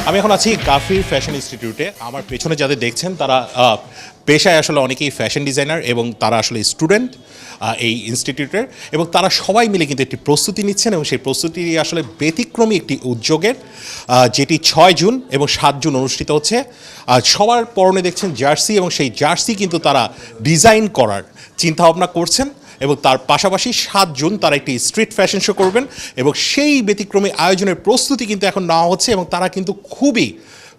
আমি এখন আছি গাফির ফ্যাশন ইনস্টিটিউটে। আমার পেছনে যাদের দেখছেন তারা পেশায় আসলে অনেকেই ফ্যাশন ডিজাইনার এবং তারা আসলে স্টুডেন্ট এই ইনস্টিটিউটের, এবং তারা সবাই মিলে কিন্তু একটি প্রস্তুতি নিচ্ছেন এবং সেই প্রস্তুতি আসলে ব্যতিক্রমী একটি উদ্যোগের, যেটি 6 জুন এবং 7 জুন অনুষ্ঠিত হচ্ছে। সবার পরনে দেখছেন জার্সি, এবং সেই জার্সি কিন্তু তারা ডিজাইন করার চিন্তাভাবনা করছেন এবং তার পাশাপাশি 7 জুন তারা একটি স্ট্রিট ফ্যাশন শো করবেন এবং সেই ব্যতিক্রমী আয়োজনের প্রস্তুতি কিন্তু এখন নেওয়া হচ্ছে। এবং তারা কিন্তু খুবই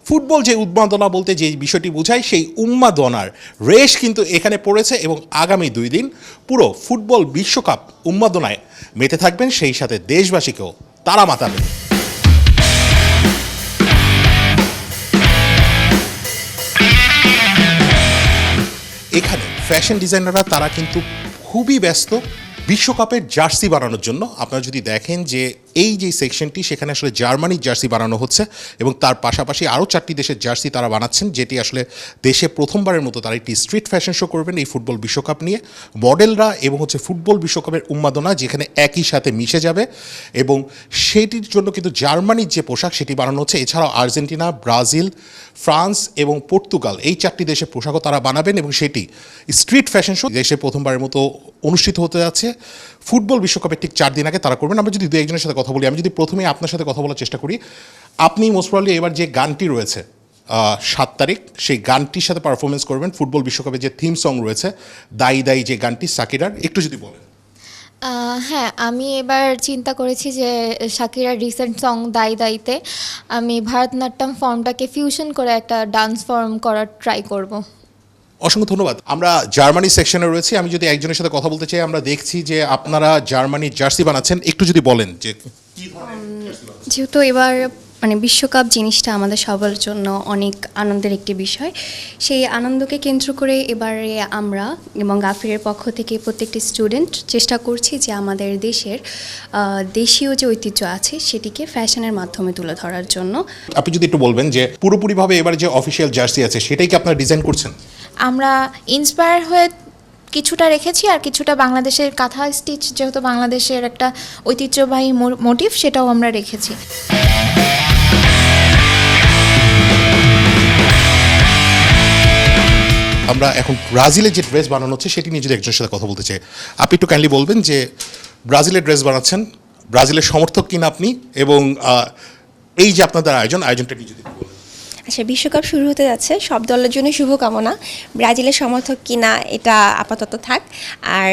ফুটবল যে উন্মাদনা বলতে যে বিষয়টি বোঝায়, সেই উন্মাদনার রেশ কিন্তু এখানে পড়েছে এবং আগামী 2 দিন পুরো ফুটবল বিশ্বকাপ উন্মাদনায় মেতে থাকবেন, সেই সাথে দেশবাসীকেও তারা মাতাবেন। এখানে ফ্যাশন ডিজাইনাররা তারা কিন্তু খুবই ব্যস্ত বিশ্বকাপের জার্সি বানানোর জন্য। আপনারা যদি দেখেন যে এই যে সেকশনটি, সেখানে আসলে জার্মানির জার্সি বানানো হচ্ছে এবং তার পাশাপাশি আরও 4টি দেশের জার্সি তারা বানাচ্ছেন, যেটি আসলে দেশে প্রথমবারের মতো তারা একটি স্ট্রিট ফ্যাশন শো করবেন এই ফুটবল বিশ্বকাপ নিয়ে। মডেলরা এবং ফুটবল বিশ্বকাপের উন্মাদনা যেখানে একই সাথে মিশে যাবে, এবং সেটির জন্য কিন্তু জার্মানির যে পোশাক সেটি বানানো হচ্ছে। এছাড়াও আর্জেন্টিনা, ব্রাজিল, ফ্রান্স এবং পর্তুগাল এই 4টি দেশের পোশাকও তারা বানাবেন এবং সেটি স্ট্রিট ফ্যাশন শো দেশে প্রথমবারের মতো অনুষ্ঠিত হতে যাচ্ছে ফুটবল বিশ্বকাপের ঠিক 4 দিন আগে তারা করবেন। আমরা যদি 2-1 জনের সাথে কথা বলি, আমি যদি প্রথমেই আপনার সাথে কথা বলার চেষ্টা করি, আপনি মোস্ট প্রবাবলি এবার যে গানটি রয়েছে 7 তারিখ, সেই গানটির সাথে পারফরমেন্স করবেন। ফুটবল বিশ্বকাপে যে থিম সং রয়েছে দাই দাই, যে গানটি শাকিরার, একটু যদি বলেন। হ্যাঁ, আমি এবার চিন্তা করেছি যে শাকিরার রিসেন্ট সং দাই দাইতে আমি ভারতনাট্যম ফর্মটাকে ফিউশন করে একটা ডান্স ফর্ম করার ট্রাই করব। অসংখ্য ধন্যবাদ। আমরা জার্মানি সেকশনে রয়েছি। আমি যদি একজনের সাথে কথা বলতে চাই, আমরা দেখছি যে আপনারা জার্মানির জার্সি বানাচ্ছেন, একটু যদি বলেন যে কি ধরনের। যেহেতু এবার বিশ্বকাপ জিনিসটা আমাদের সবার জন্য অনেক আনন্দের একটি বিষয়, সেই আনন্দকে কেন্দ্র করে এবারে আমরা এবং গাফিরের পক্ষ থেকে প্রত্যেকটি স্টুডেন্ট চেষ্টা করছি যে আমাদের দেশের দেশীয় যে ঐতিহ্য আছে সেটিকে ফ্যাশনের মাধ্যমে তুলে ধরার জন্য। আপনি যদি একটু বলবেন যে পুরোপুরিভাবে এবার যে অফিসিয়াল জার্সি আছে সেটাই কি আপনারা ডিজাইন করছেন? আমরা ইন্সপায়ার হয়ে কিছুটা রেখেছি, আর কিছুটা বাংলাদেশের কাঁথা স্টিচ, যেহেতু বাংলাদেশের একটা ঐতিহ্যবাহী মোটিভ, সেটাও আমরা রেখেছি। আমরা এখন ব্রাজিলের যে ড্রেস বানানো হচ্ছে সেটি নিয়ে যদি একজনের সাথে কথা বলতে চাই, আপনি একটু কাইন্ডলি বলবেন যে ব্রাজিলের ড্রেস বানাচ্ছেন, ব্রাজিলের সমর্থক কিনা আপনি, এবং এই যে আপনাদের আয়োজনটা কি যদি বলেন। আচ্ছা, বিশ্বকাপ শুরু হতে যাচ্ছে, সব দলের জন্য শুভকামনা। ব্রাজিলের সমর্থক কিনা এটা আপাতত থাক। আর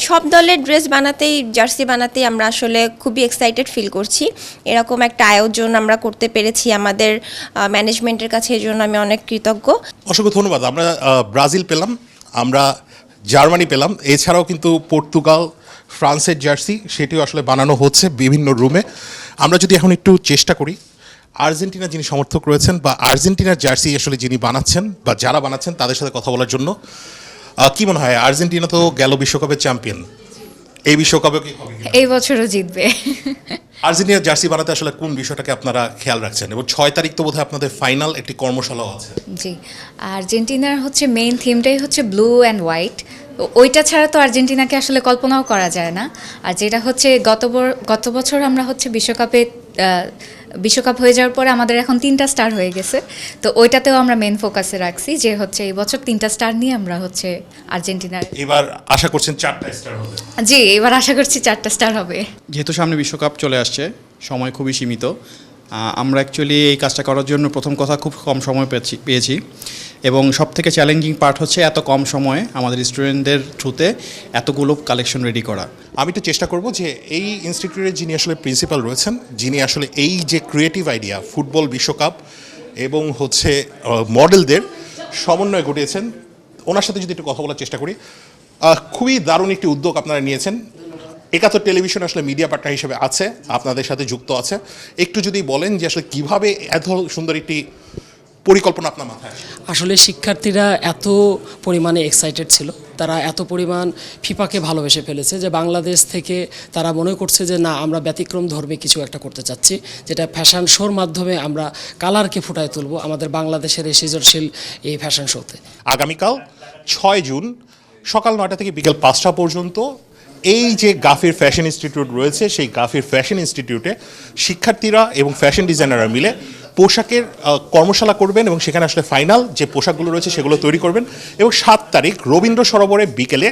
সব দলের ড্রেস বানাতেই, জার্সি বানাতেই আমরা আসলে খুবই এক্সাইটেড ফিল করছি। এরকম একটা আয়োজন আমরা করতে পেরেছি আমাদের ম্যানেজমেন্টের কাছে, এই জন্য আমি অনেক কৃতজ্ঞ। অসংখ্য ধন্যবাদ। আমরা ব্রাজিল পেলাম, আমরা জার্মানি পেলাম, এছাড়াও কিন্তু পর্তুগাল, ফ্রান্সের জার্সি সেটিও আসলে বানানো হচ্ছে বিভিন্ন রুমে। আমরা যদি এখন একটু চেষ্টা করি, আর্জেন্টিনা যিনি সমর্থক রয়েছেন বা আর্জেন্টিনার জার্সি আসলে যিনি বানাচ্ছেন বা যারা বানাচ্ছেন তাদের সাথে কথা বলার জন্য, কি মনে হয় আর্জেন্টিনা তো গেল বিশ্বকাপের চ্যাম্পিয়ন, এই বিশ্বকাপে কি হবে? এই বছরও জিতবে। আর্জেন্টিনার জার্সি বানাতে আসলে কোন বিষয়টাকে আপনারা খেয়াল রাখছেন? এবং 6 তারিখ তো বোধহয় আপনাদের ফাইনাল একটি কর্মশালাও আছে। জি, আর্জেন্টিনার মেইন থিমটাই ব্লু অ্যান্ড হোয়াইট। ওইটা ছাড়া তো আর্জেন্টিনাকে আসলে কল্পনাও করা যায় না। আর যেটা গত বছর আমরা বিশ্বকাপ হয়ে যাওয়ার পরে আমাদের এখন 3টা স্টার হয়ে গেছে, তো ওইটাতেও আমরা মেন ফোকাসে রাখছি যে এই বছর 3টা স্টার নিয়ে আমরা আর্জেন্টিনার এবার আশা করছেন 4টা স্টার হবে। জি, এবার আশা করছি 4টা স্টার হবে। যেহেতু সামনে বিশ্বকাপ চলে আসছে, সময় খুবই সীমিত, আমরা অ্যাকচুয়ালি এই কাজটা করার জন্য প্রথম কথা খুব কম সময় পেয়েছি, এবং সবথেকে চ্যালেঞ্জিং পার্ট হচ্ছে এত কম সময়ে আমাদের স্টুডেন্টদের থ্রুতে এতগুলো কালেকশন রেডি করা। আমি একটু চেষ্টা করব যে এই ইনস্টিটিউটের যিনি আসলে প্রিন্সিপাল রয়েছেন, যিনি আসলে এই যে ক্রিয়েটিভ আইডিয়া ফুটবল বিশ্বকাপ এবং মডেলদের সমন্বয় ঘটিয়েছেন, ওনার সাথে যদি একটু কথা বলার চেষ্টা করি। খুবই দারুণ একটি উদ্যোগ আপনারা নিয়েছেন। একাত্তর টেলিভিশন আসলে মিডিয়া পার্টনার হিসেবে আছে, আপনাদের সাথে যুক্ত আছে। একটু যদি বলেন যে আসলে কীভাবে এত সুন্দর একটি পরিকল্পনা আপনার মাথায়? আসলে শিক্ষার্থীরা এত পরিমাণে এক্সাইটেড ছিল, তারা এত পরিমাণ ফিফাকে ভালোবেসে ফেলেছে যে বাংলাদেশ থেকে তারা মনে করছে যে না, আমরা ব্যতিক্রম ধর্মী কিছু একটা করতে চাচ্ছি, যেটা ফ্যাশন শোর মাধ্যমে আমরা কালারকে ফুটায় তুলব আমাদের বাংলাদেশের এই সৃজনশীল এই ফ্যাশন শোতে। আগামীকাল 6 জুন সকাল 9টা থেকে বিকেল 5টা পর্যন্ত এই যে গাফির ফ্যাশন ইনস্টিটিউট রয়েছে, সেই গাফির ফ্যাশন ইনস্টিটিউটে শিক্ষার্থীরা এবং ফ্যাশন ডিজাইনাররা মিলে পোশাকের কর্মশালা করবেন এবং সেখানে আসলে ফাইনাল যে পোশাকগুলো রয়েছে সেগুলো তৈরি করবেন এবং 7 তারিখ রবীন্দ্র সরোবরে বিকেলে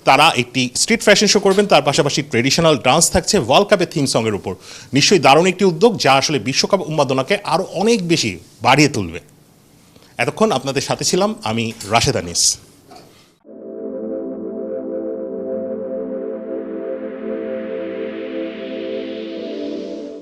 তারা একটি স্ট্রিট ফ্যাশন শো করবেন, তার পাশাপাশি ট্রেডিশনাল ডান্স থাকছে ওয়ার্ল্ড কাপের থিম সঙ্গের উপর। নিশ্চয়ই দারুণ একটি উদ্যোগ যা আসলে বিশ্বকাপ উন্মাদনাকে আরও অনেক বেশি বাড়িয়ে তুলবে। এতক্ষণ আপনাদের সাথে ছিলাম আমি রাশেদ আনিস।